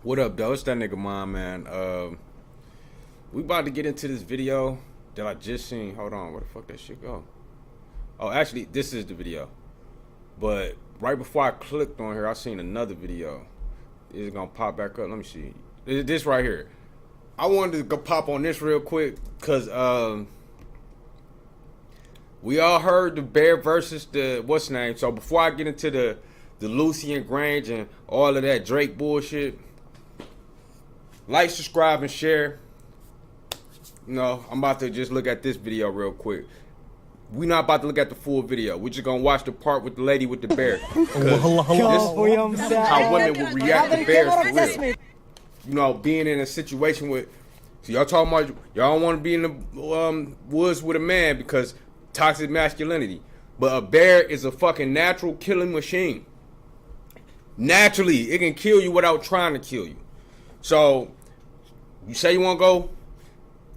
What up, though? It's that nigga mom, man. We about to get into this video that I just seen. Hold on, where the fuck that shit go? Oh, actually, this is the video. But right before I clicked on here, I seen another video. Is it gonna pop back up? Let me see. This right here. I wanted to go pop on this real quick because we all heard the Bear versus the what's name. So before I get into the Lucian, Grange, and all of that Drake bullshit, like, subscribe, and share. You know, I'm about to just look at this video real quick. We not about to look at the full video. We're just gonna watch the part with the lady with the bear. This is how women will react to bears for real. You know, being in a situation with, so y'all talking about y'all don't want to be in the woods with a man because toxic masculinity. But a bear is a fucking natural killing machine. Naturally, it can kill you without trying to kill you. So, you say you want to go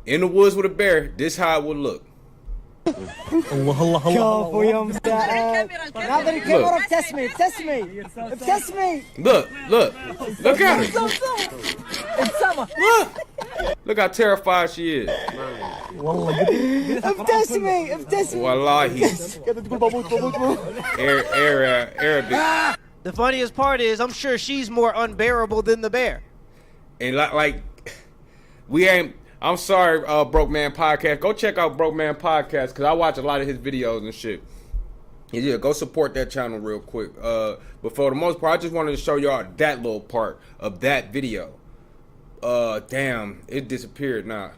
in the woods with a bear, this how it would look. Look at her. Look how terrified she is. Wallahi. Arabic. The funniest part is, I'm sure she's more unbearable than the bear. And like we ain't. I'm sorry, Broke Man Podcast. Go check out Broke Man Podcast because I watch a lot of his videos and shit. Yeah, go support that channel real quick. But for the most part, I just wanted to show y'all that little part of that video. Damn, it disappeared now.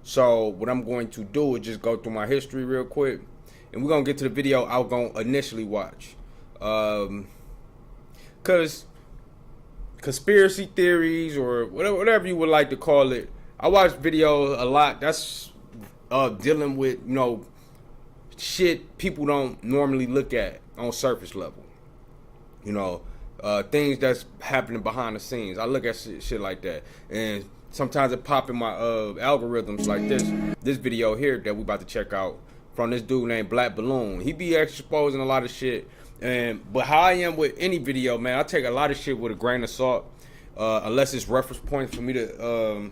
So what I'm going to do is just go through my history real quick, and we're gonna get to the video I was gonna initially watch. Cause conspiracy theories or whatever you would like to call it, I watch videos a lot that's dealing with, you know, shit people don't normally look at on surface level. You know, things that's happening behind the scenes. I look at shit like that, and sometimes it pop in my algorithms like this video here that we about to check out from this dude named Black Balloon. He be exposing a lot of shit. But how I am with any video, man, I take a lot of shit with a grain of salt, unless it's reference points for me to.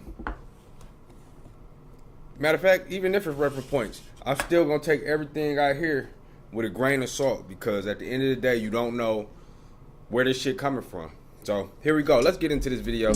Matter of fact, even if it's reference points, I'm still gonna take everything I hear with a grain of salt because at the end of the day, you don't know where this shit coming from. So here we go. Let's get into this video.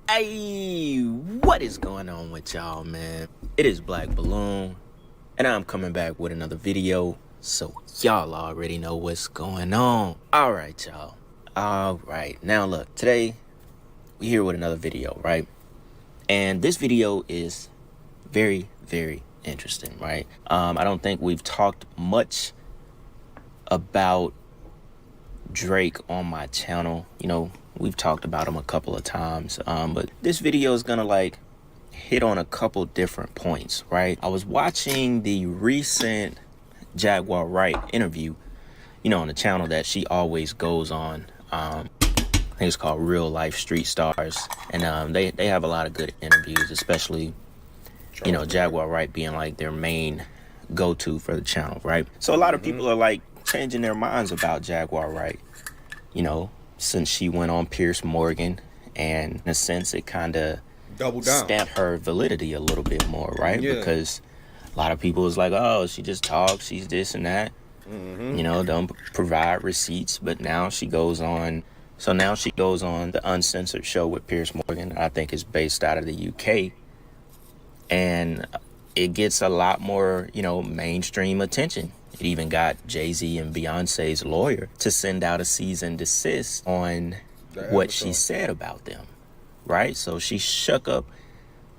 Hey, what is going on with y'all, man? It is Black Balloon, and I'm coming back with another video, so y'all already know what's going on. All right, y'all. All right, now look, today we here with another video, right? And this video is very, very interesting, right? I don't think we've talked much about Drake on my channel. You know, we've talked about him a couple of times, but this video is gonna like hit on a couple different points, right? I was watching the recent Jaguar Wright interview, you know, on the channel that she always goes on. I think it's called Real Life Street Stars, and they have a lot of good interviews, especially, you know, Jaguar Wright being like their main go-to for the channel, right? So a lot of people are like changing their minds about Jaguar Wright, you know, since she went on Piers Morgan, and in a sense it kind of stamped her validity a little bit more, right? Yeah. Because a lot of people is like, oh, she just talks, she's this and that, you know, don't provide receipts. But now she goes on, so now she goes on the Uncensored show with Piers Morgan. I think is based out of the UK, and it gets a lot more, you know, mainstream attention. It even got Jay-Z and Beyonce's lawyer to send out a cease and desist on what she said about them, right? So she shook up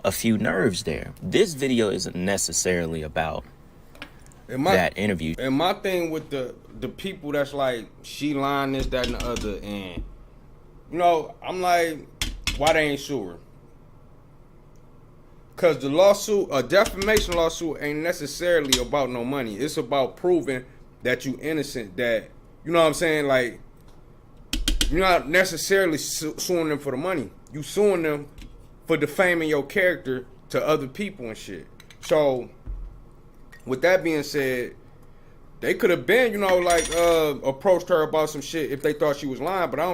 a few nerves there. This video isn't necessarily about that interview. And my thing with the people that's like, she lying, this, that, and the other, and, you know, I'm like, why they ain't sue her? Because the lawsuit, a defamation lawsuit, ain't necessarily about no money. It's about proving that you innocent, that You know what I'm saying? Like, you're not necessarily suing them for the money. You suing them for defaming your character to other people and shit. So, with that being said, they could have been, you know, like approached her about some shit if they thought she was lying. But I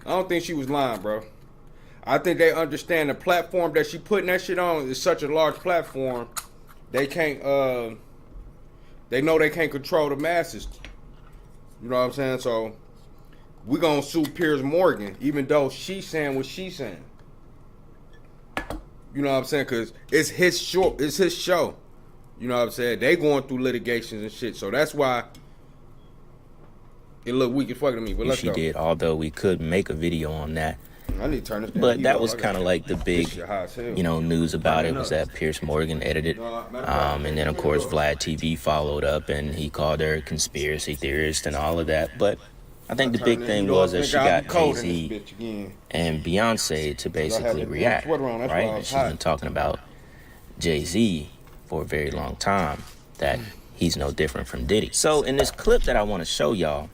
don't think she was lying, bro. I think they understand the platform that she putting that shit on is such a large platform. They can't. They know they can't control the masses. You know what I'm saying? So we gonna sue Piers Morgan, even though she's saying what she's saying. You know what I'm saying? Cause it's his show. It's his show. You know what I'm saying? They going through litigations and shit. So that's why it look weak as fuck to me. But let's go. She did, although we could make a video on that. I need to turn this down. But that was kind of like the big, you know, news about it was that Piers Morgan edited. And then, of course, Vlad TV followed up and he called her a conspiracy theorist and all of that. But I think the big thing was that she got Jay-Z and Beyonce to basically react, right? And she's been talking about Jay-Z for a very long time, that he's no different from Diddy. So in this clip that I want to show y'all,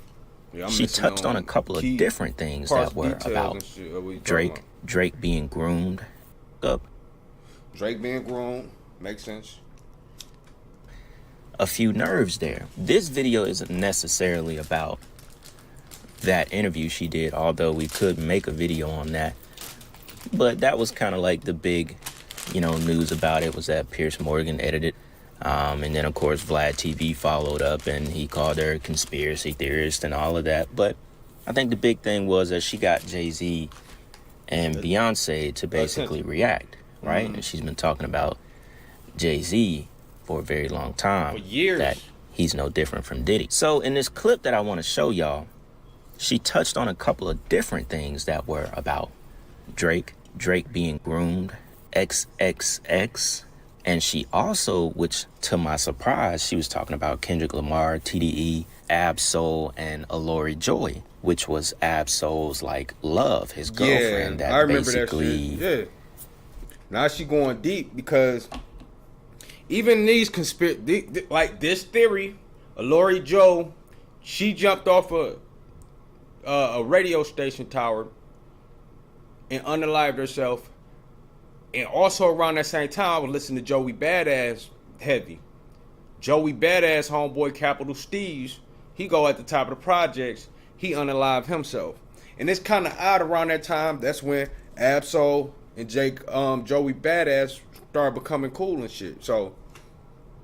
she touched on a couple of different things that were about Drake being groomed up. Drake being groomed, makes sense. A few nerves there. This video isn't necessarily about that interview she did, although we could make a video on that. But that was kind of like the big, you know, news about it was that Piers Morgan edited. And then, of course, Vlad TV followed up and he called her a conspiracy theorist and all of that. But I think the big thing was that she got Jay-Z and Beyonce to basically react, right? And she's been talking about Jay-Z for a very long time. For years. That he's no different from Diddy. So in this clip that I want to show y'all, she touched on a couple of different things that were about Drake being groomed, XXX. And she also, which to my surprise, she was talking about Kendrick Lamar, TDE, Ab-Soul, and Alori Joy, which was Ab-Soul's like love, his girlfriend. Yeah, that I remember basically, that shit. Yeah. Now she going deep because even these like this theory, Alori Joy, she jumped off a radio station tower and unalived herself. And also around that same time, I was listening to Joey Badass heavy. Joey Badass, homeboy Capital Steve's, he go at the top of the projects. He unalived himself. And it's kind of odd around that time. That's when Ab-Soul and Joey Badass started becoming cool and shit. So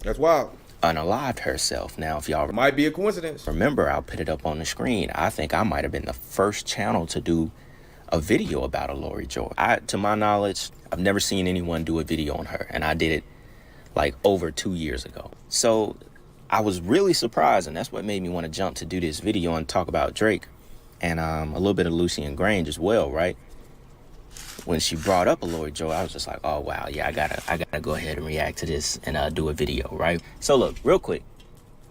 that's wild. Unalived herself. Now, if y'all might be a coincidence. Remember, I'll put it up on the screen. I think I might have been the first channel to do a video about Alori Joy. To my knowledge, I've never seen anyone do a video on her, and I did it like over 2 years ago. So I was really surprised, and that's what made me want to jump to do this video and talk about Drake and a little bit of Lucian Grange as well, right? When she brought up Alori Joy, I was just like, oh wow, yeah, I gotta go ahead and react to this and do a video, right? So look, real quick,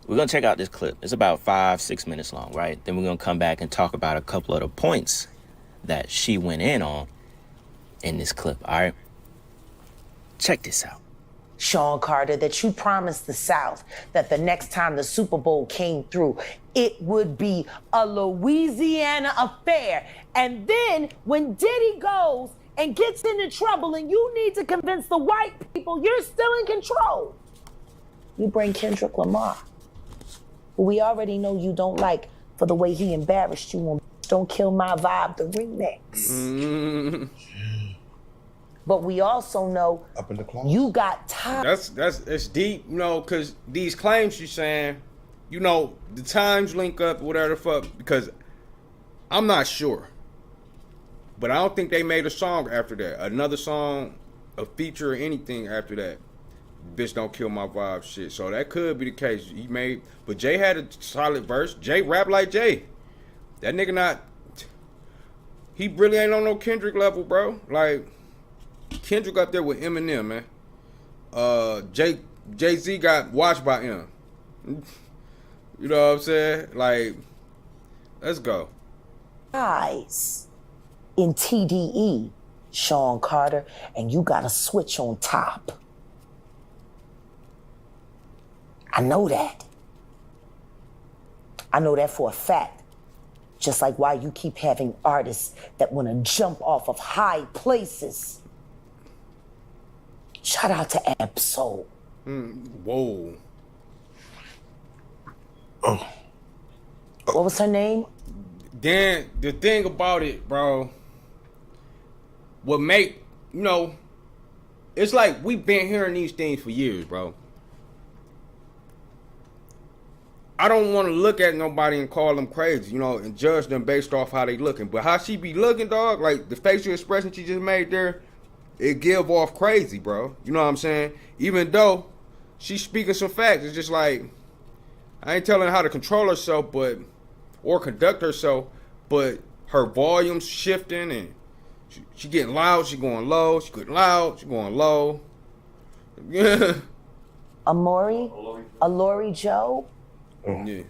we're gonna check out this clip. It's about 5-6 minutes long, right? Then we're gonna come back and talk about a couple of the points that she went in on in this clip, all right? Check this out. Sean Carter, that you promised the South that the next time the Super Bowl came through, it would be a Louisiana affair. And then when Diddy goes and gets into trouble and you need to convince the white people you're still in control, you bring Kendrick Lamar, who we already know you don't like for the way he embarrassed you on Don't Kill My Vibe, the remix. But we also know up in the closet. You got time. It's deep, you know, because these claims she's saying, you know, the times link up, whatever the fuck, because I'm not sure. But I don't think they made a song after that. Another song, a feature or anything after that. Bitch Don't Kill My Vibe shit. So that could be the case. But Jay had a solid verse. Jay rap like Jay. That nigga he really ain't on no Kendrick level, bro. Like, Kendrick up there with Eminem, man. Jay-Z got watched by him. You know what I'm saying? Like, let's go. Eyes in TDE, Sean Carter, and you got a switch on top. I know that. I know that for a fact. Just like why you keep having artists that want to jump off of high places. Shout out to Absol. Whoa. What was her name? Then the thing about it, bro, what make, you know, it's like we've been hearing these things for years, bro. I don't want to look at nobody and call them crazy, you know, and judge them based off how they looking. But how she be looking, dog, like the facial expression she just made there, it give off crazy, bro. You know what I'm saying? Even though she's speaking some facts, it's just like, I ain't telling her how to control herself, but, or conduct herself, but her volume's shifting and she getting loud, she going low, she getting loud, she going low. Yeah. Alori Joe. Yeah.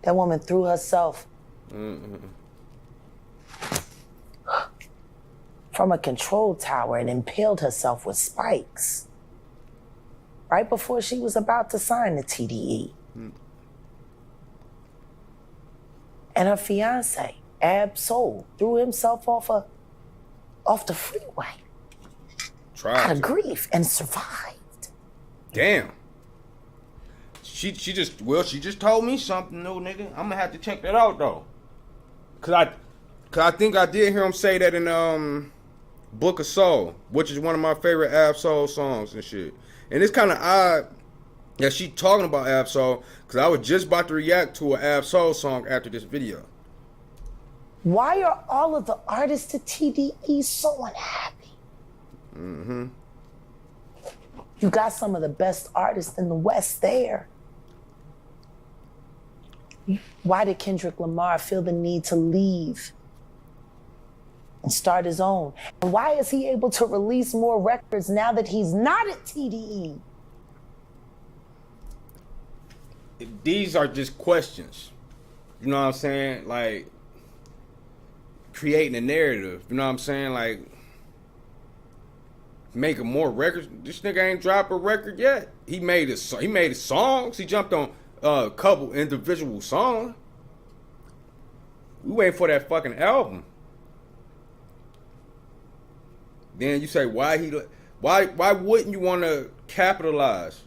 That woman threw herself from a control tower and impaled herself with spikes right before she was about to sign the TDE. And her fiance, Absol, threw himself off the freeway. Out of grief and survived. Damn. She just told me something new, nigga. I'm gonna have to check that out though. Cause I think I did hear him say that in Book of Soul, which is one of my favorite Ab-Soul songs and shit. And it's kind of odd that she talking about Ab-Soul, cause I was just about to react to an Ab-Soul song after this video. Why are all of the artists at TDE so unhappy? You got some of the best artists in the West there. Why did Kendrick Lamar feel the need to leave and start his own? And why is he able to release more records now that he's not at TDE? These are just questions. You know what I'm saying? Like, creating a narrative. You know what I'm saying? Like, making more records. This nigga ain't dropped a record yet. He made songs. He jumped on a couple individual songs. We waiting for that fucking album. Then you say why wouldn't you want to capitalize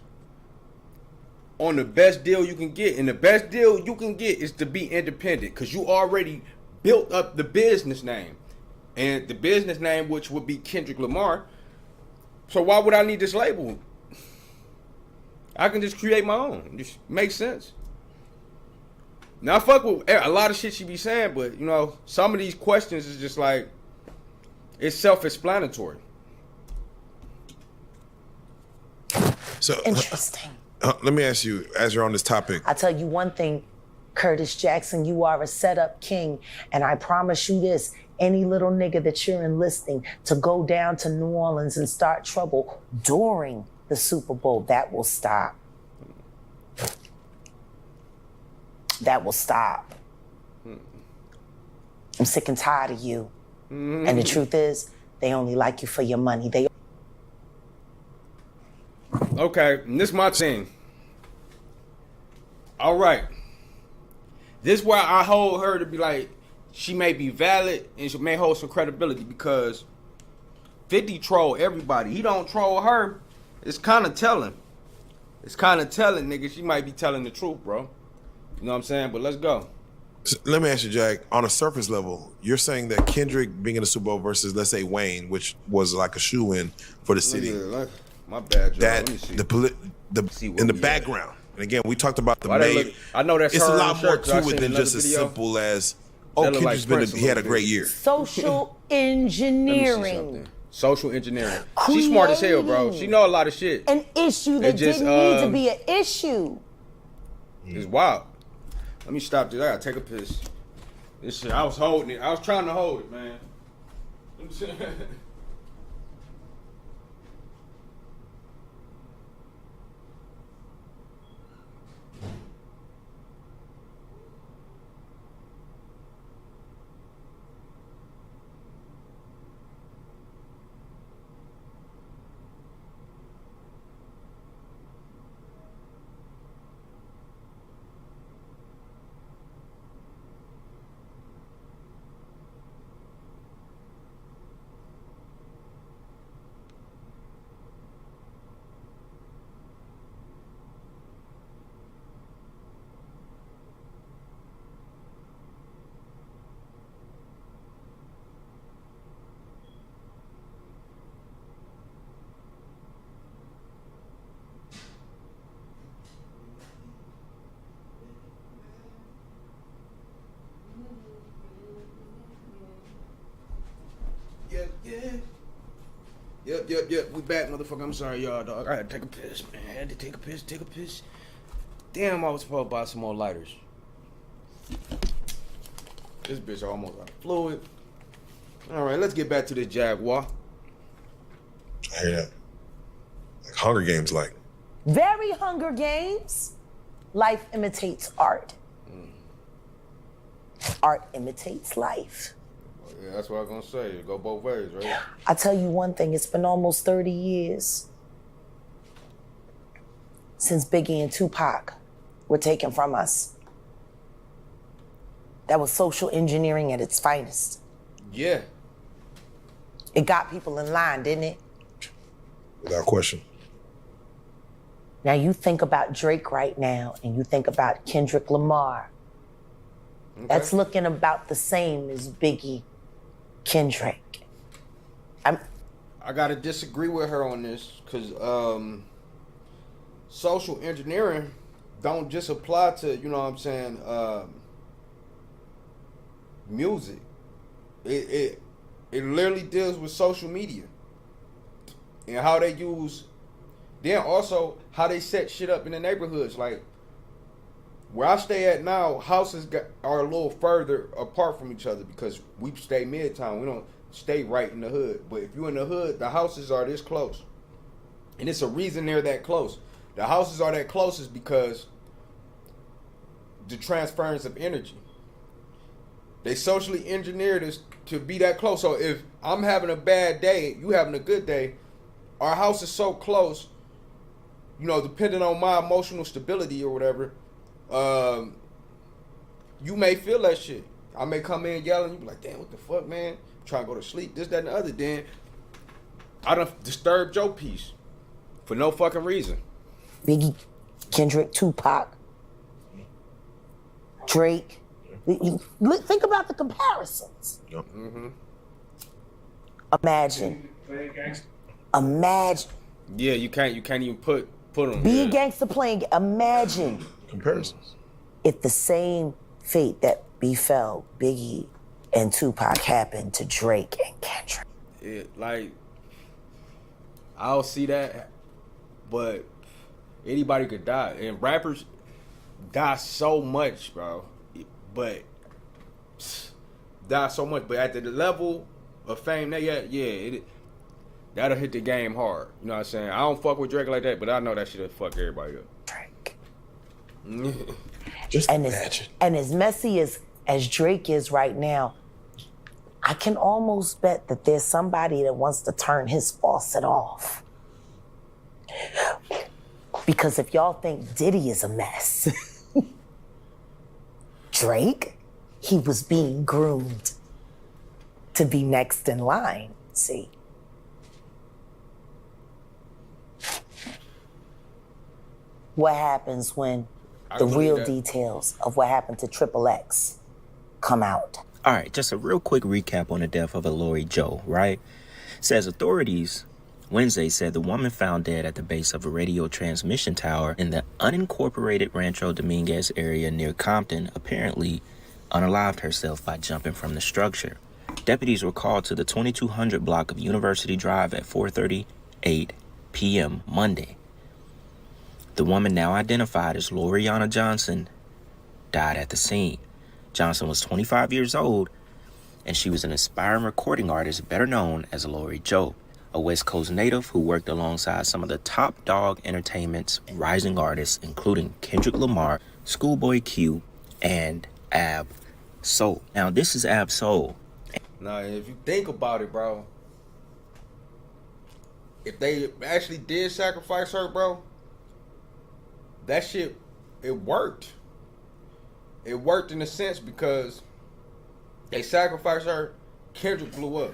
on the best deal you can get? And the best deal you can get is to be independent, because you already built up the business name, and the business name, which would be Kendrick Lamar. So why would I need this label? I can just create my own. It just makes sense. Now I fuck with a lot of shit she be saying, but you know, some of these questions is just like, it's self-explanatory. So Interesting. let me ask you, as you're on this topic. I tell you one thing, Curtis Jackson, you are a setup king, and I promise you this, any little nigga that you're enlisting to go down to New Orleans and start trouble during the Super Bowl, that will stop. That will stop. I'm sick and tired of you. And the truth is, they only like you for your money. Okay, and this is my thing. All right. This is why I hold her to be like, she may be valid and she may hold some credibility, because 50 troll everybody. He don't troll her. It's kind of telling. It's kind of telling, nigga. She might be telling the truth, bro. You know what I'm saying? But let's go. So let me ask you, Jack, on a surface level, you're saying that Kendrick being in the Super Bowl versus, let's say, Wayne, which was like a shoe-in for the city. My bad, Joe. That Let me see. in the background. And again, we talked about the main. I know that's it's her a lot more shirt, 'cause I to seen it than another just as video. simple as, That look Kendrick's like Prince he had a little great bit. year. Social Let me see engineering. something. Social engineering. She's smart as hell, bro. She know a lot of shit. An issue that just, didn't need to be an issue. It's wild. Let me stop this. I gotta take a piss. This shit, I was holding it. I was trying to hold it, man. We back, motherfucker. I'm sorry, y'all, dog. I had to take a piss, man. I had to take a piss. Damn, I was supposed to buy some more lighters. This bitch almost out of fluid. All right, let's get back to this Jaguar. I hear that. Like Hunger Games, like. Very Hunger Games. Life imitates art. Art imitates life. Yeah, that's what I was gonna say. It go both ways, right? I tell you one thing, it's been almost 30 years since Biggie and Tupac were taken from us. That was social engineering at its finest. Yeah. It got people in line, didn't it? Without question. Now you think about Drake right now, and you think about Kendrick Lamar. Okay. That's looking about the same as Biggie, Kendrick. I gotta disagree with her on this, because social engineering don't just apply to, you know what I'm saying, music. It literally deals with social media and how they use, then also how they set shit up in the neighborhoods. Like where I stay at now, houses are a little further apart from each other because we stay midtown. We don't stay right in the hood. But if you're in the hood, the houses are this close, and it's a reason they're that close. The houses are that close is because the transference of energy. They socially engineered us to be that close. So if I'm having a bad day, you having a good day, our house is so close, you know, depending on my emotional stability or whatever, you may feel that shit. I may come in yelling, you be like, damn, what the fuck, man? Trying to go to sleep, this, that, and the other. Then I done disturbed your peace for no fucking reason. Biggie, Kendrick, Tupac, Drake. Think about the comparisons. Yep. Mm-hmm. Imagine. Yeah, you can't even put them. Be a gangster playing. Imagine Comparisons. if the same fate that befell Biggie and Tupac happened to Drake and Kendrick. Like, I'll see that, but anybody could die, and rappers die so much, bro. But die so much, but at the level of fame they at, that'll hit the game hard. You know what I'm saying? I don't fuck with Drake like that, but I know that shit'll fuck everybody up. Drake. Just imagine. And as messy as Drake is right now, I can almost bet that there's somebody that wants to turn his faucet off. Because if y'all think Diddy is a mess, Drake, he was being groomed to be next in line, see? What happens when the real details of what happened to Triple X come out? All right, just a real quick recap on the death of Lori Joe, right? Says authorities Wednesday said the woman found dead at the base of a radio transmission tower in the unincorporated Rancho Dominguez area near Compton apparently unalived herself by jumping from the structure. Deputies were called to the 2200 block of University Drive at 4:38 p.m. Monday. The woman, now identified as Loriana Johnson, died at the scene. Johnson was 25 years old, and she was an aspiring recording artist better known as Lori Joe, a West Coast native who worked alongside some of the top Dog Entertainment's rising artists, including Kendrick Lamar, Schoolboy Q, and Ab Soul. Now, this is Ab Soul. Now, if you think about it, bro, if they actually did sacrifice her, bro, that shit, it worked. It worked in a sense because they sacrificed her, Kendrick blew up.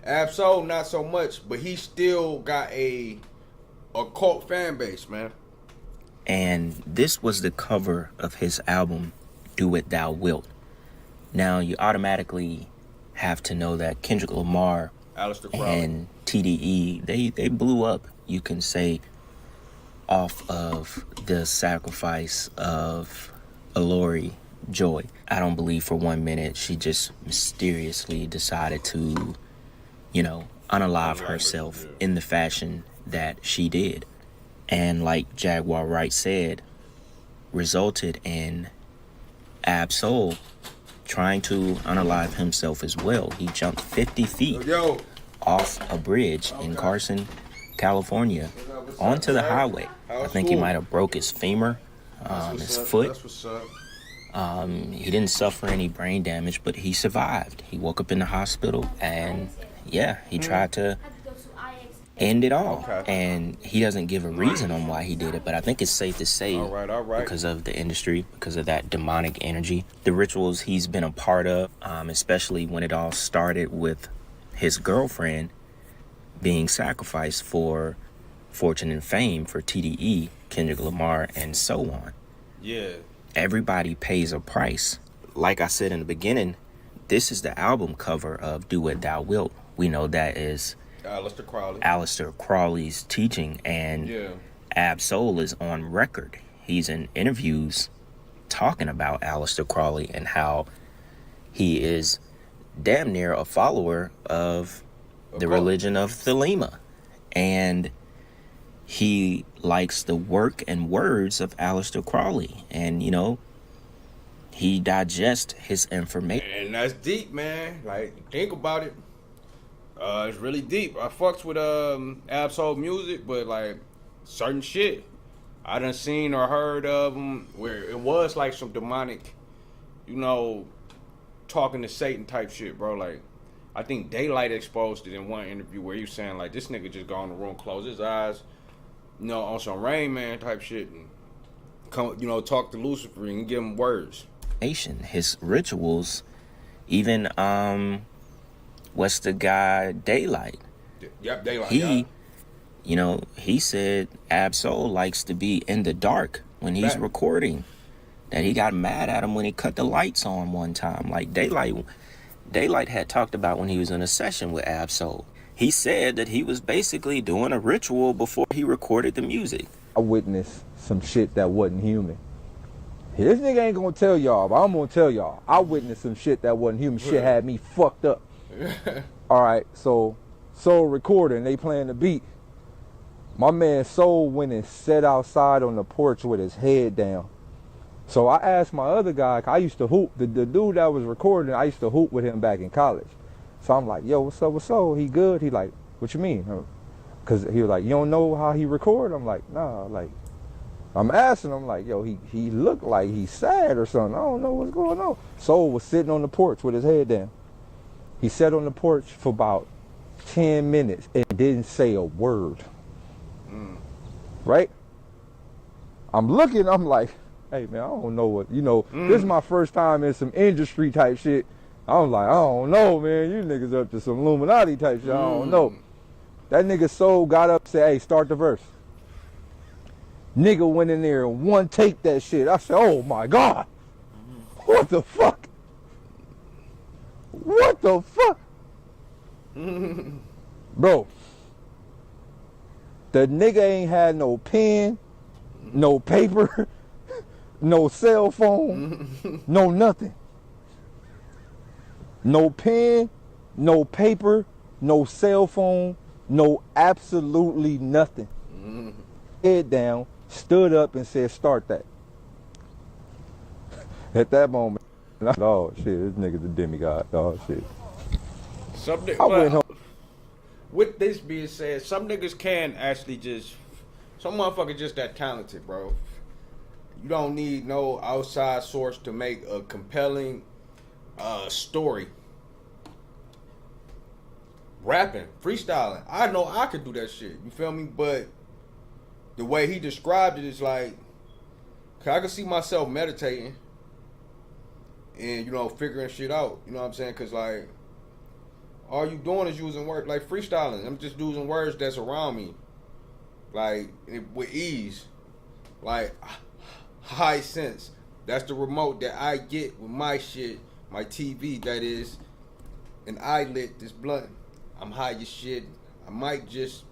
Ab-Soul, not so much, but he still got a cult fan base, man. And this was the cover of his album, Do It Thou Wilt. Now, you automatically have to know that Kendrick Lamar and TDE, they blew up, you can say, off of the sacrifice of Lori Joy. I don't believe for 1 minute she just mysteriously decided to, unalive herself in the fashion that she did. And like Jaguar Wright said, resulted in Ab-Soul trying to unalive himself as well. He jumped 50 feet off a bridge in Carson, California, onto the highway. I think he might have broke his femur, his foot. He didn't suffer any brain damage, but he survived. He woke up in the hospital, and yeah, he tried to end it all. And he doesn't give a reason on why he did it, but I think it's safe to say because of the industry, because of that demonic energy, the rituals he's been a part of, especially when it all started with his girlfriend being sacrificed for fortune and fame, for TDE, Kendrick Lamar, and so on. Yeah. Everybody pays a price. Like I said in the beginning, this is the album cover of Do What Thou Wilt. We know that is Aleister Crowley's teaching, and Ab-Soul is on record. He's in interviews talking about Aleister Crowley and how he is damn near a follower of the religion of Thelema. And he likes the work and words of Aleister Crowley. And, you know, he digests his information. And that's deep, man. Like, think about it. It's really deep. I fucks with Ab-Soul music, but like certain shit I done seen or heard of them where it was like some demonic, you know, talking to Satan type shit, bro. Like, I think Daylight exposed it in one interview where he was saying like, this nigga just go in the room, close his eyes, you know, on some Rain Man type shit, and come, you know, talk to Lucifer and give him words. His rituals, even what's the guy, Daylight? Yep, Daylight. He, you know, he said Ab-Soul likes to be in the dark when he's recording. That he got mad at him when he cut the lights on one time. Like Daylight had talked about when he was in a session with Ab-Soul. He said that he was basically doing a ritual before he recorded the music. I witnessed some shit that wasn't human. This nigga ain't gonna tell y'all, but I'm gonna tell y'all. I witnessed some shit that wasn't human. Shit had me fucked up. All right, so Soul recording, they playing the beat. My man Soul went and sat outside on the porch with his head down. So I asked my other guy, I used to hoop, the dude that was recording, I used to hoop with him back in college. So I'm like, yo, what's up with Soul? He good? He like, what you mean? Because he was like, you don't know how he record? I'm like, nah, like, I'm asking him like, yo, he looked like he's sad or something. I don't know what's going on. Soul was sitting on the porch with his head down. He sat on the porch for about 10 minutes and didn't say a word. Right? I'm looking, I'm like, hey man, I don't know what, you know, this is my first time in some industry type shit. I'm like, I don't know, man, you niggas up to some Illuminati type shit, I don't know. That nigga Soul got up and said, hey, start the verse. Nigga went in there and one take that shit. I said, oh my God, what the fuck? What the fuck? Bro, the nigga ain't had no pen, no paper, no cell phone, no nothing. No pen, no paper, no cell phone, no absolutely nothing. Head down, stood up and said, start that. At that moment, oh shit, this nigga's a demigod. Oh shit. I went home. With this being said, some niggas can actually just, some motherfuckers just that talented, bro. You don't need no outside source to make a compelling story. Rapping, freestyling. I know I could do that shit. You feel me? But the way he described it is like, I can see myself meditating and, you know, figuring shit out. You know what I'm saying? Because, like, all you doing is using words, like freestyling. I'm just using words that's around me, like, with ease. Like, high sense. That's the remote that I get with my shit, my TV, that is, and I lit this blunt. I'm high as shit. I might just,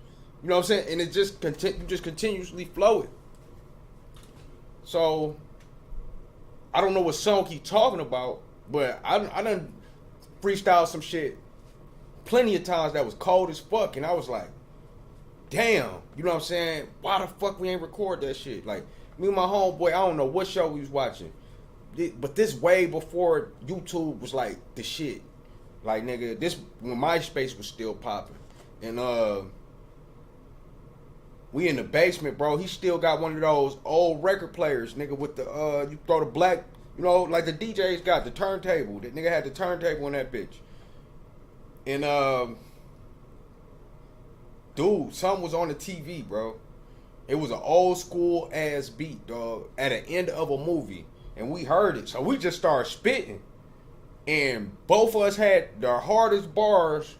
you know what I'm saying? And it just you just continuously flow it. So, I don't know what song he talking about, but I done freestyle some shit plenty of times that was cold as fuck, and I was like, damn, you know what I'm saying? Why the fuck we ain't record that shit? Like, me and my homeboy, I don't know what show we was watching, but this way before YouTube was like the shit. Like, nigga, this when MySpace was still popping, and we in the basement, bro. He still got one of those old record players, nigga, with the you throw the black, you know, like the DJs got the turntable. That nigga had the turntable in that bitch. And dude, something was on the TV, bro. It was an old school ass beat, dog, at the end of a movie, and we heard it, so we just started spitting, and both of us had the hardest bars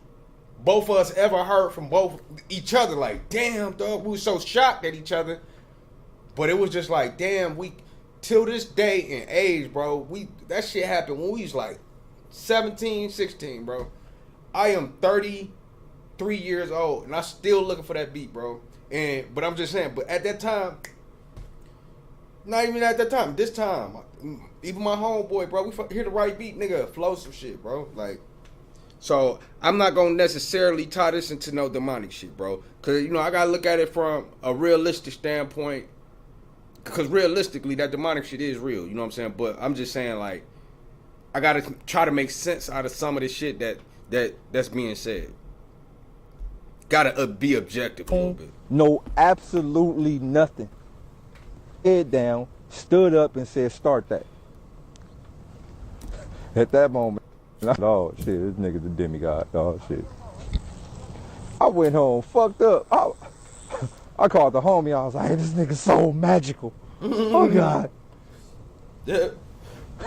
both of us ever heard from both each other. Like, damn, dog, we were so shocked at each other, but it was just like, damn, we till this day in age, bro, that shit happened when we was like 17, 16, bro. I am 33 years old, and I still looking for that beat, bro. But I'm just saying, but at that time, not even at that time, this time, even my homeboy, bro, we hear the right beat, nigga, flow some shit, bro. Like, so I'm not gonna necessarily tie this into no demonic shit, bro. Cause, you know, I gotta look at it from a realistic standpoint. Cause realistically, that demonic shit is real, you know what I'm saying? But I'm just saying, like, I gotta try to make sense out of some of the shit that's being said. Gotta be objective a little bit. No, absolutely nothing. Head down, stood up and said, start that. At that moment, oh shit, this nigga's a demigod, oh shit. I went home, fucked up. I called the homie, I was like, hey, this nigga's so magical. Oh God. Yeah.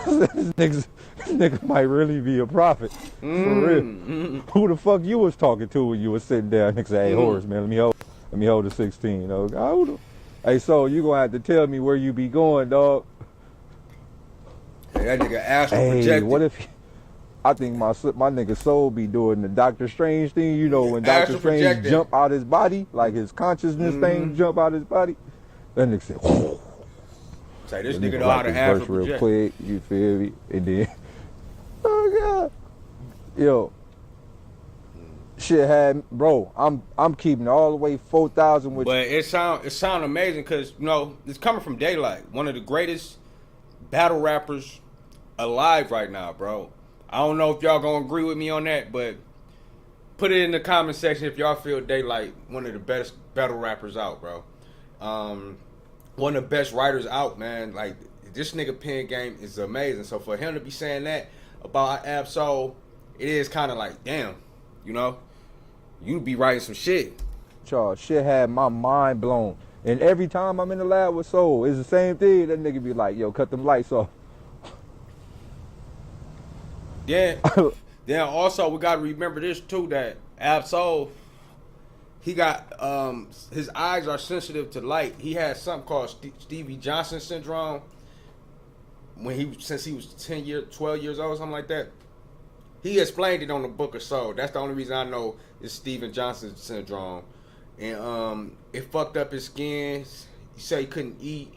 This nigga might really be a prophet. For real. Who the fuck you was talking to when you was sitting there? Nigga say, hey, Horace, man, let me hold the 16. Oh, God. Hey, so you gonna have to tell me where you be going, dog. Hey, that nigga astral projected. What if I think my nigga soul be doing the Doctor Strange thing, you know, when Doctor Strange jump out his body, like his consciousness thing jump out his body. That nigga said, whoa. Say, this nigga know how to astral project. Real quick, you feel me? And then, oh God. Yo. Shit had, bro, I'm keeping it all the way 4,000 with you. But it sound amazing because, you know, it's coming from Daylight, one of the greatest battle rappers alive right now, bro. I don't know if y'all gonna agree with me on that, but put it in the comment section if y'all feel Daylight one of the best battle rappers out, bro. One of the best writers out, man. Like, this nigga pen game is amazing. So for him to be saying that about Ab-Soul, it is kind of like, damn, you know, you be writing some shit. Y'all, shit had my mind blown. And every time I'm in the lab with Soul, it's the same thing. That nigga be like, yo, cut them lights off. Yeah. Then also we gotta remember this too, that Ab-Soul, he got his eyes are sensitive to light. He has something called Stevie Johnson syndrome since he was 12 years old, something like that. He explained it on the Book of Soul. That's the only reason I know it's Stephen Johnson syndrome. And it fucked up his skin. He said he couldn't eat.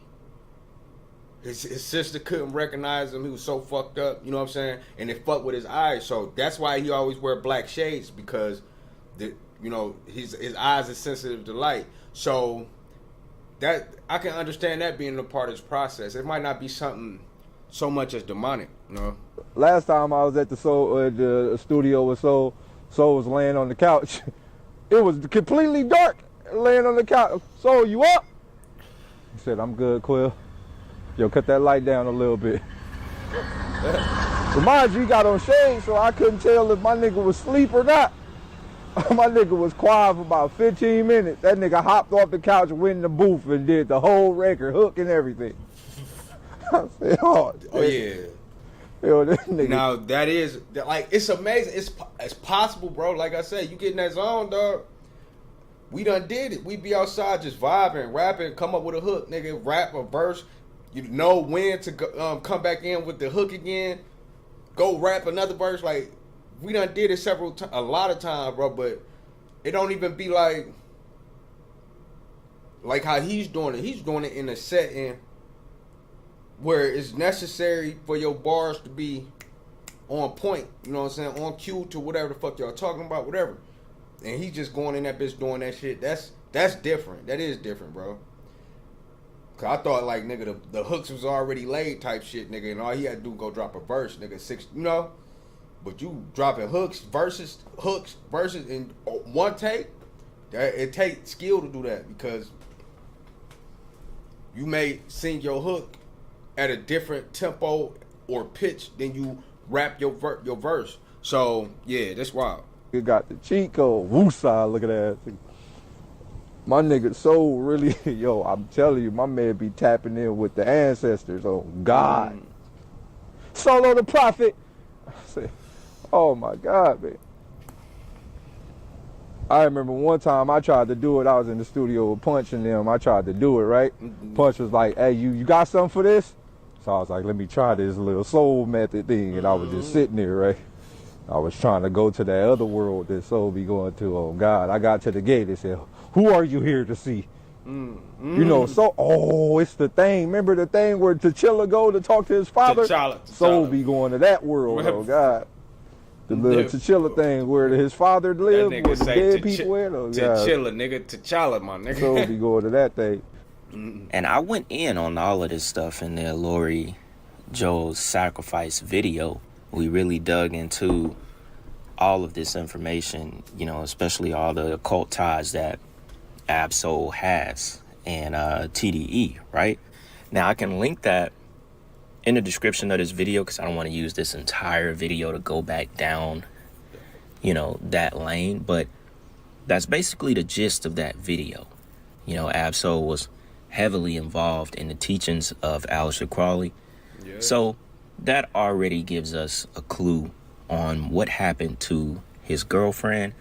His sister couldn't recognize him. He was so fucked up, you know what I'm saying? And it fucked with his eyes. So that's why he always wear black shades, because his eyes are sensitive to light. So that I can understand that being a part of his process. It might not be something so much as demonic, you know. Last time I was at the studio with Soul was laying on the couch. It was completely dark, laying on the couch. Soul, you up? He said, I'm good, Quill. Yo, cut that light down a little bit. So mind you, he got on shades, so I couldn't tell if my nigga was asleep or not. My nigga was quiet for about 15 minutes. That nigga hopped off the couch, went in the booth, and did the whole record, hook and everything. I said, oh yeah. Yo, this nigga. Now that is like, it's amazing. It's possible, bro. Like I said, you get in that zone, dog. We done did it. We be outside just vibing, rapping, come up with a hook, nigga, rap a verse. You know when to go, come back in with the hook again, go rap another verse. Like, we done did it a lot of times, bro. But it don't even be like how he's doing it. He's doing it in a setting where it's necessary for your bars to be on point, you know what I'm saying, on cue to whatever the fuck y'all talking about, whatever. And he just going in that bitch doing that shit. That's different. That is different, bro. Cause I thought like nigga the hooks was already laid type shit, nigga, and all he had to do go drop a verse, nigga, 6, you know. But you dropping hooks versus in one take, it takes skill to do that because you may sing your hook at a different tempo or pitch than you rap your verse. So yeah, that's wild. You got the cheat code. Woosah, look at that. My nigga soul really, yo, I'm telling you, my man be tapping in with the ancestors. Oh, God. Solo the Prophet. I said, oh, my God, man. I remember one time I tried to do it. I was in the studio with Punch and them. I tried to do it, right? Punch was like, hey, you got something for this? So I was like, let me try this little soul method thing. And I was just sitting there, right? I was trying to go to that other world that soul be going to. Oh, God. I got to the gate. They said, who are you here to see? You know, so, it's the thing. Remember the thing where T'Challa go to talk to his father? T'Challa. Soul be going to that world, oh, God. The little T'Challa thing where his father lived, where the dead people in. Oh, T'Challa, nigga. T'Challa, my nigga. Soul be going to that thing. And I went in on all of this stuff in the Lori Joel's sacrifice video. We really dug into all of this information, you know, especially all the occult ties that Ab-Soul has and TDE, right? Now, I can link that in the description of this video because I don't want to use this entire video to go back down, you know, that lane. But that's basically the gist of that video. You know, Ab-Soul was heavily involved in the teachings of Aleister Crowley. Yeah. So that already gives us a clue on what happened to his girlfriend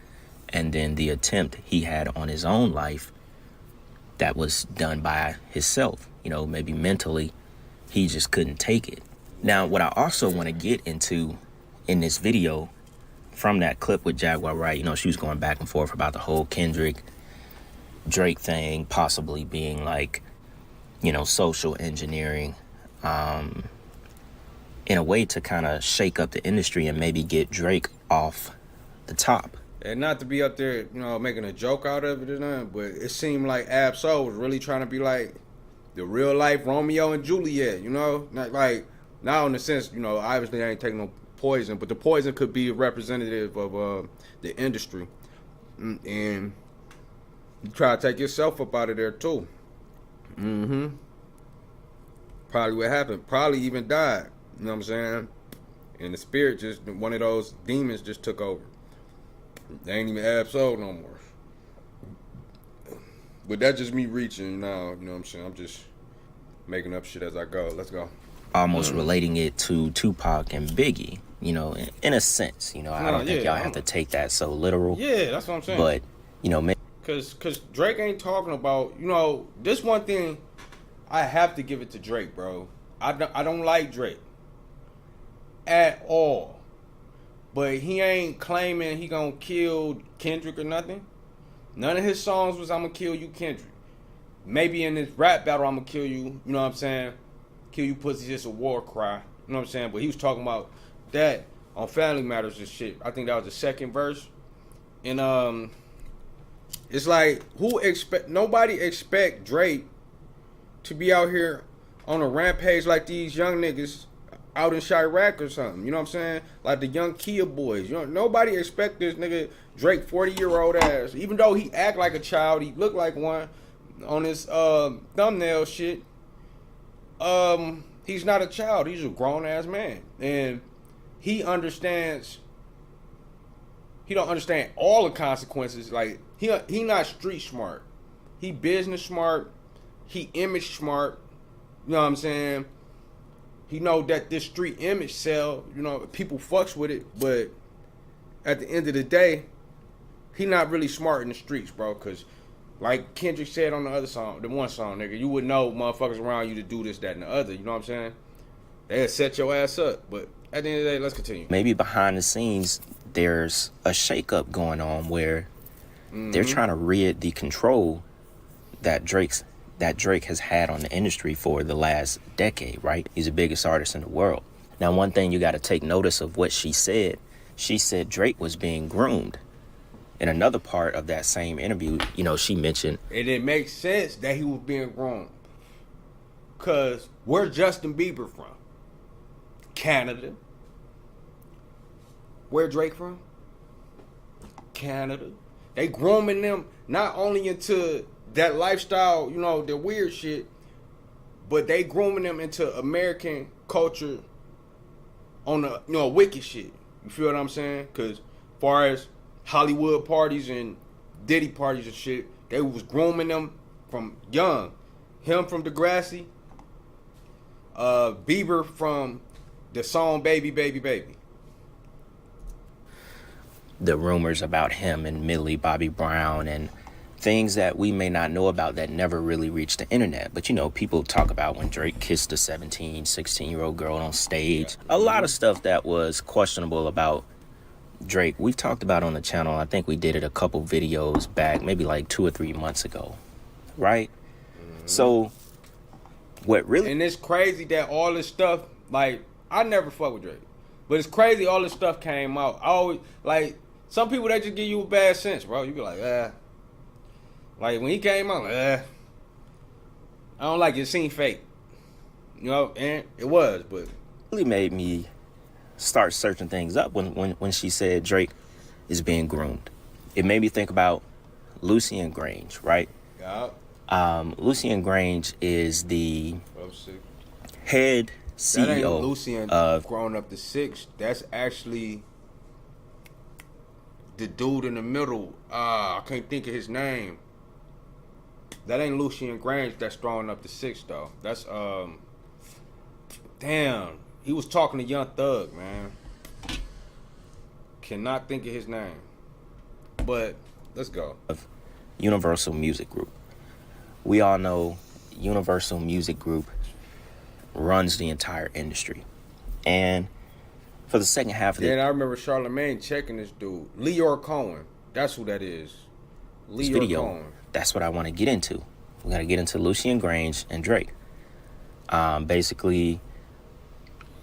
and then the attempt he had on his own life that was done by himself. You know, maybe mentally he just couldn't take it. Now, what I also want to get into in this video from that clip with Jaguar, Wright, you know, she was going back and forth about the whole Kendrick Drake thing possibly being like, you know, social engineering in a way to kind of shake up the industry and maybe get Drake off the top. And not to be up there, you know, making a joke out of it or nothing, but it seemed like Ab-Soul was really trying to be like the real life Romeo and Juliet, you know? Not like, now in the sense, you know, obviously I ain't taking no poison, but the poison could be a representative of the industry. And you try to take yourself up out of there too. Probably what happened. Probably even died. You know what I'm saying? And the spirit just, one of those demons just took over. They ain't even Ab-Soul no more. But that's just me reaching now, you know what I'm saying? I'm just making up shit as I go. Let's go. Almost relating it to Tupac and Biggie, you know, in a sense. You know, I don't think y'all have to take that so literal. Yeah, that's what I'm saying. But, you know, Cause Drake ain't talking about, you know, this one thing I have to give it to Drake, bro. I don't like Drake at all, but he ain't claiming he gonna kill Kendrick or nothing. None of his songs was I'm gonna kill you, Kendrick. Maybe in this rap battle I'm gonna kill you. You know what I'm saying? Kill you pussy, just a war cry. You know what I'm saying? But he was talking about that on Family Matters and shit. I think that was the second verse, and it's like nobody expect Drake to be out here on a rampage like these young niggas out in Chirac or something. You know what I'm saying? Like the young Kia boys. You know, nobody expect this nigga Drake 40-year-old ass. Even though he act like a child, he look like one on his thumbnail shit. He's not a child. He's a grown ass man, and he understands. He don't understand all the consequences. Like he not street smart. He business smart. He image smart. You know what I'm saying? He know that this street image sell. You know, people fucks with it, but at the end of the day, he not really smart in the streets, bro. Cause like Kendrick said on the other song, the one song, nigga, you would know motherfuckers around you to do this, that, and the other. You know what I'm saying? They'd set your ass up. But at the end of the day, let's continue. Maybe behind the scenes, there's a shakeup going on where they're trying to rid the control that Drake has had on the industry for the last decade, right? He's the biggest artist in the world. Now, one thing you got to take notice of what she said Drake was being groomed. In another part of that same interview, you know, she mentioned... And it makes sense that he was being groomed. Because where's Justin Bieber from? Canada. Where Drake from? Canada. They grooming them not only into that lifestyle, you know, the weird shit, but they grooming them into American culture on the, you know, wicked shit. You feel what I'm saying? Because far as Hollywood parties and Diddy parties and shit, they was grooming them from young. Him from Degrassi, Bieber from the song Baby, Baby, Baby. The rumors about him and Millie Bobby Brown and things that we may not know about that never really reached the internet. But, you know, people talk about when Drake kissed a 17, 16-year-old girl on stage. A lot of stuff that was questionable about Drake. We've talked about on the channel. I think we did it a couple videos back, maybe like 2 or 3 months ago. Right? So, what really... And it's crazy that all this stuff, like, I never fuck with Drake. But it's crazy all this stuff came out. I always, like, some people, they just give you a bad sense, bro. You be like, Like, when he came out, I don't like it. It seemed fake. You know, and it was, but... really made me start searching things up when she said Drake is being groomed. It made me think about Lucian Grange, right? Yeah. Lucian Grange is the head CEO that ain't Lucian of... Growing Up to 6. That's actually the dude in the middle. I can't think of his name. That ain't Lucian Grange that's throwing up the 6 though. That's damn. He was talking to Young Thug, man. Cannot think of his name. But let's go. Of Universal Music Group. We all know Universal Music Group runs the entire industry. And for the second half of the... Yeah, I remember Charlamagne checking this dude. Leor Cohen. That's who that is. Leor Cohen. That's what I want to get into. We got to get into Lucian Grange and Drake. Basically,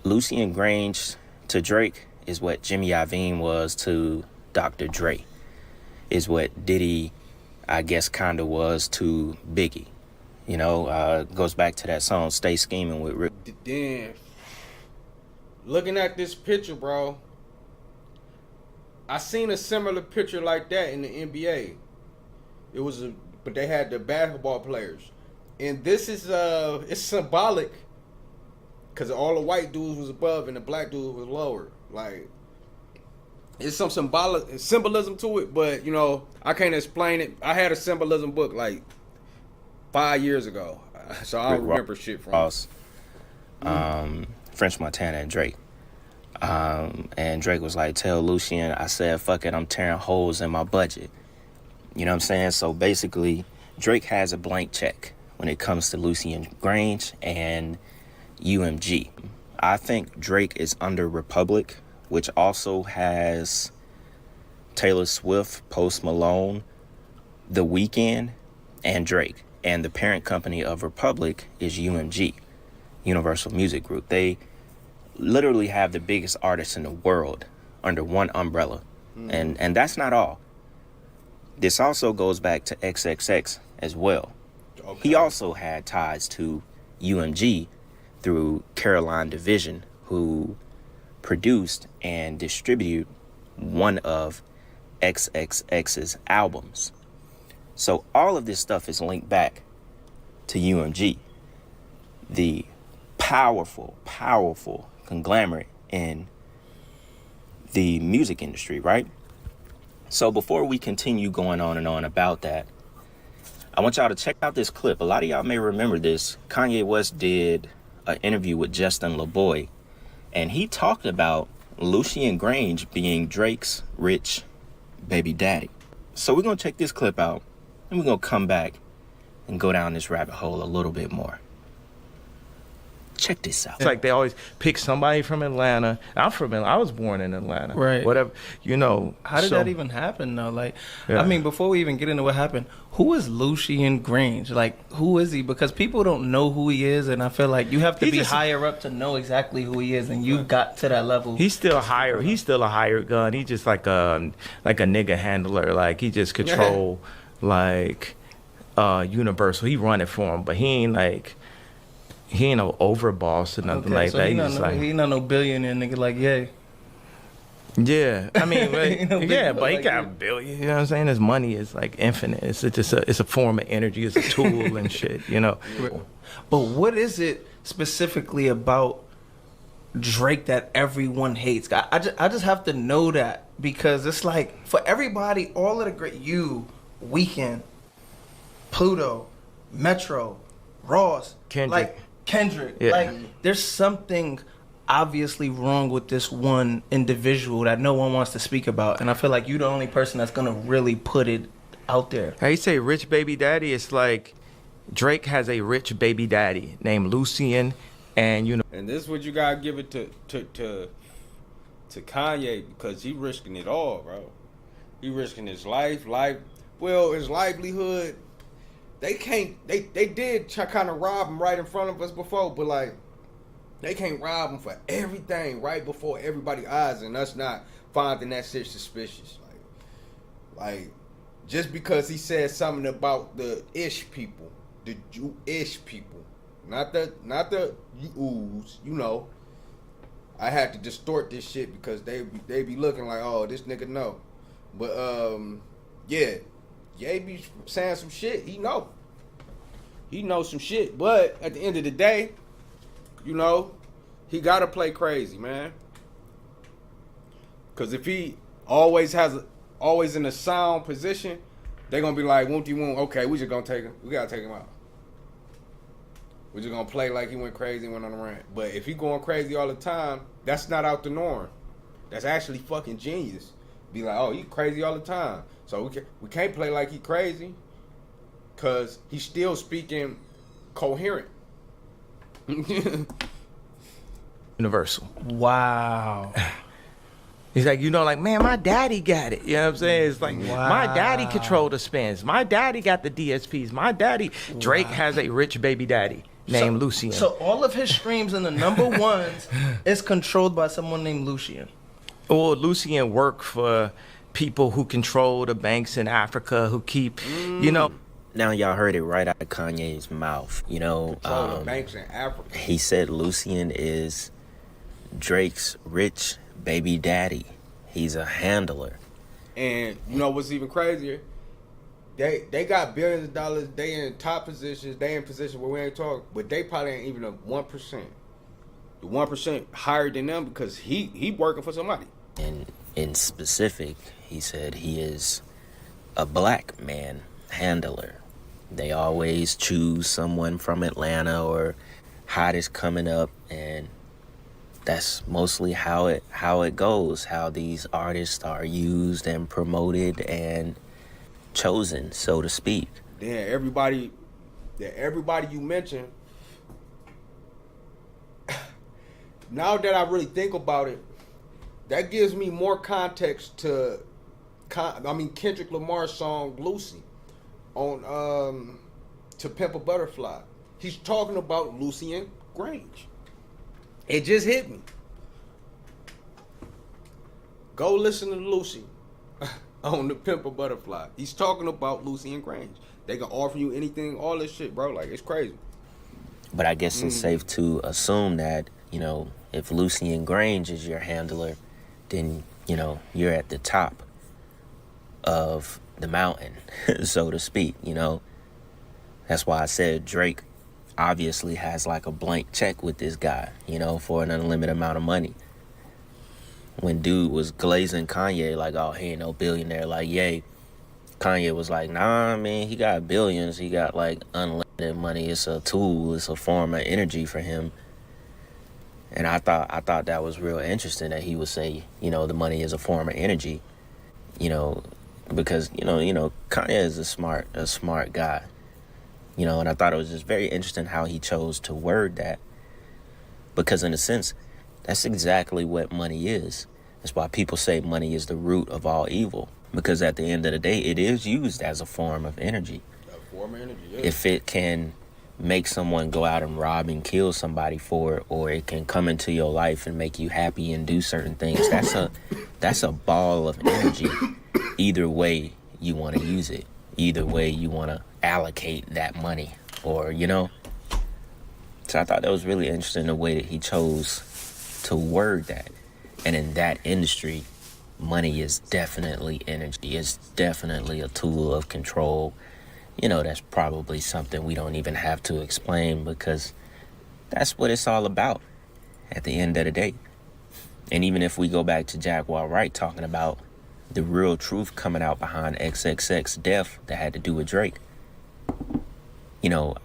Lucian Grange to Drake is what Jimmy Iovine was to Dr. Dre. Is what Diddy, I guess, kind of was to Biggie. You know, goes back to that song, Stay Scheming with Rick. Damn. Looking at this picture, bro, I seen a similar picture like that in the NBA. It was but they had the basketball players. And this is, it's symbolic because all the white dudes was above and the black dudes was lower. Like, it's some symbolism to it, but, you know, I can't explain it. I had a symbolism book like 5 years ago, so I don't remember shit from Ross, French Montana and Drake. And Drake was like, tell Lucian, I said, fuck it, I'm tearing holes in my budget. You know what I'm saying? So basically, Drake has a blank check when it comes to Lucian Grange and UMG. I think Drake is under Republic, which also has Taylor Swift, Post Malone, The Weeknd, and Drake. And the parent company of Republic is UMG, Universal Music Group. They literally have the biggest artists in the world under one umbrella. And that's not all. This also goes back to XXX as well. Okay. He also had ties to UMG through Caroline Division, who produced and distributed one of XXX's albums. So all of this stuff is linked back to UMG, the powerful, powerful conglomerate in the music industry, right? So before we continue going on and on about that, I want y'all to check out this clip. A lot of y'all may remember this. Kanye West did an interview with Justin LeBoy, and he talked about Lucian Grange being Drake's rich baby daddy. So we're going to check this clip out, and we're going to come back and go down this rabbit hole a little bit more. Check this out. It's like they always pick somebody from Atlanta. I'm from Atlanta. I was born in Atlanta. Right. Whatever, you know. How did so- that even happen, though? Like, Yeah. I mean, before we even get into what happened, who is Lucian Grange? Like, who is he? Because people don't know who he is, and I feel like you have to He be just- higher up to know exactly who he is, and you got to that level. He's still hired. He's still a hired gun. He just like a nigga handler. Like he just control like Universal. He run it for him, but he ain't no overboss or nothing like so that. he He not just no, like he not no billionaire nigga like yay. yeah. I mean, Ain't no big yeah, deal but he like got a that. billion. You know what I'm saying? His money is like infinite. It's just it's a form of energy. It's a tool and shit. You know. But what is it specifically about Drake that everyone hates? I just have to know that, because it's like for everybody, all of the great, you, Weeknd, Pluto, Metro, Ross, Kendrick. Kendrick. Yeah. Like there's something obviously wrong with this one individual that no one wants to speak about, and I feel like you're the only person that's gonna really put it out there. How you say rich baby daddy? It's like Drake has a rich baby daddy named Lucian, and you know. And this is what you gotta give it to Kanye, because he risking it all, bro. He risking his his livelihood. They did kind of rob him right in front of us before, but like they can't rob him for everything right before everybody's eyes, and us not finding that shit suspicious. Like just because he said something about the ish people, the Jewish people, not the Jews, you know. I had to distort this shit because they be looking like, oh, this nigga know. But yeah, Ye be saying some shit. He knows some shit. But at the end of the day, you know, he gotta play crazy, man. Cause if he always in a sound position, they gonna be like, won't you won't? Okay, we just gonna take him. We gotta take him out. We're just gonna play like he went crazy and went on a rant. But if he going crazy all the time, that's not out the norm. That's actually fucking genius. Be like, oh, he crazy all the time. So we can't play like he crazy, cause he's still speaking coherent. Universal. Wow. He's like, you know, like, man, my daddy got it. You know what I'm saying? It's like, my daddy controlled the spins. My daddy got the DSPs. My daddy, Drake has a rich baby daddy named Lucian. So all of his streams in the number ones is controlled by someone named Lucian. Well, Lucian worked for people who control the banks in Africa, who keep, you know. Now y'all heard it right out of Kanye's mouth. You know, So the banks in Africa. he said Lucian is Drake's rich baby daddy. He's a handler. And you know what's even crazier? They got billions of dollars. They in top positions. They in positions where we ain't talking, but they probably ain't even a 1%. The 1% higher than them because he working for somebody. And in specific, he said he is a black man handler. They always choose someone from Atlanta or hottest coming up, and that's mostly how it goes, how these artists are used and promoted and chosen, so to speak. Then everybody you mentioned, now that I really think about it, that gives me more context to Kendrick Lamar's song Lucy on To Pimp a Butterfly. He's talking about Lucian Grange. It just hit me. Go listen to Lucy on The Pimp a Butterfly. He's talking about Lucian Grange. They can offer you anything, all this shit, bro. Like, it's crazy. But I guess it's safe to assume that, you know, if Lucian Grange is your handler, then, you know, you're at the top of the mountain, so to speak, you know. That's why I said Drake obviously has like a blank check with this guy, you know, for an unlimited amount of money. When dude was glazing Kanye like, oh, he ain't no billionaire like Ye, Kanye was like, nah, man, he got billions. He got like unlimited money. It's a tool. It's a form of energy for him. And I thought that was real interesting that he would say, you know, the money is a form of energy, you know, because, you know, Kanye is a smart guy, you know, and I thought it was just very interesting how he chose to word that. Because in a sense, that's exactly what money is. That's why people say money is the root of all evil. Because at the end of the day, it is used as a form of energy. A form of energy, yeah. If it can make someone go out and rob and kill somebody for it, or it can come into your life and make you happy and do certain things, that's a ball of energy. Either way you want to use it, either way you want to allocate that money, or so I thought that was really interesting, the way that he chose to word that. And in that industry, money is definitely energy. It's definitely a tool of control. That's probably something we don't even have to explain, because that's what it's all about at the end of the day. And even if we go back to Jaguar Wright talking about the real truth coming out behind XXX death that had to do with Drake,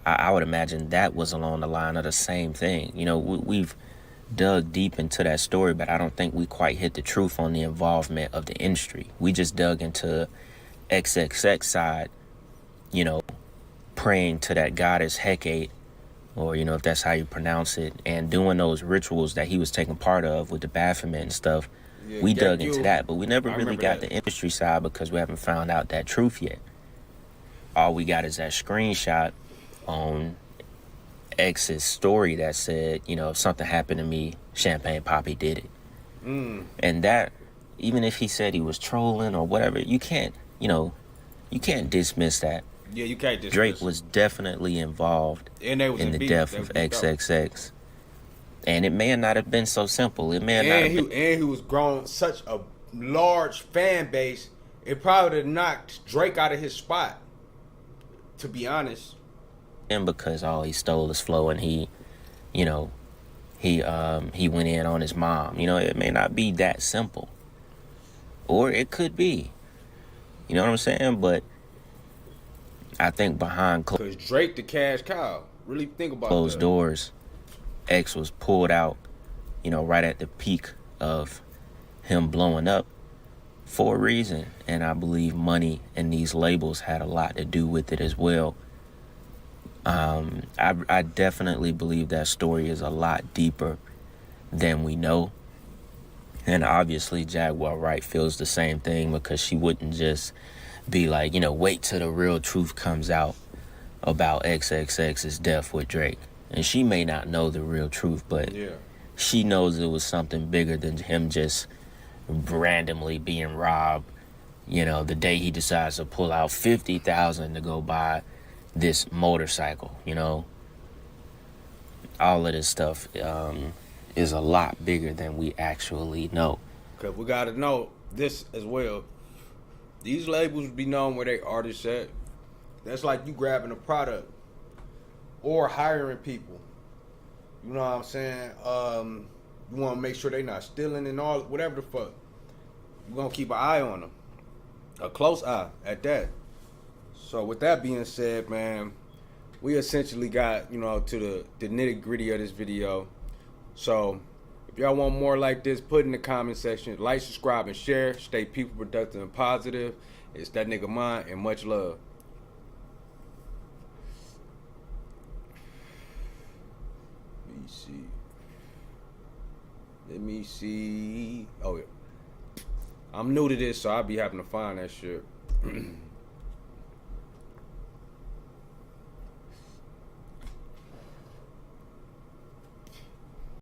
I would imagine that was along the line of the same thing. We've dug deep into that story, but I don't think we quite hit the truth on the involvement of the industry. We just dug into XXX side, praying to that goddess Hecate, or if that's how you pronounce it, and doing those rituals that he was taking part of with the Baphomet and stuff. Yeah, we dug into that, but we never really got the industry side, because we haven't found out that truth yet. All we got is that screenshot on X's story that said, if something happened to me, Champagne Poppy did it. And that, even if he said he was trolling or whatever, you can't dismiss that. Yeah, you can't dismiss. Drake was definitely involved in the death of XXX. And it may not have been so simple. It may not have been. And he was growing such a large fan base, it probably would have knocked Drake out of his spot, to be honest. And because he stole his flow, and he went in on his mom. It may not be that simple, or it could be. You know what I'm saying? But I think behind because Drake the cash cow. Really think about closed doors, X was pulled out, right at the peak of him blowing up for a reason, and I believe money and these labels had a lot to do with it as well. I definitely believe that story is a lot deeper than we know. And obviously Jaguar Wright feels the same thing, because she wouldn't just be like, wait till the real truth comes out about XXX's death with Drake. And she may not know the real truth, but she knows it was something bigger than him just randomly being robbed. The day he decides to pull out $50,000 to go buy this motorcycle, all of this stuff is a lot bigger than we actually know. Because we got to know this as well. These labels be known where they artists at. That's like you grabbing a product or hiring people. You know what I'm saying? You want to make sure they not stealing and all, whatever the fuck. You're going to keep an eye on them. A close eye at that. So with that being said, man, we essentially got, to the nitty gritty of this video. So if y'all want more like this, put in the comment section. Like, subscribe, and share. Stay people productive and positive. It's that nigga mine, and much love. Let me see. Oh yeah. I'm new to this, so I'll be having to find that shit.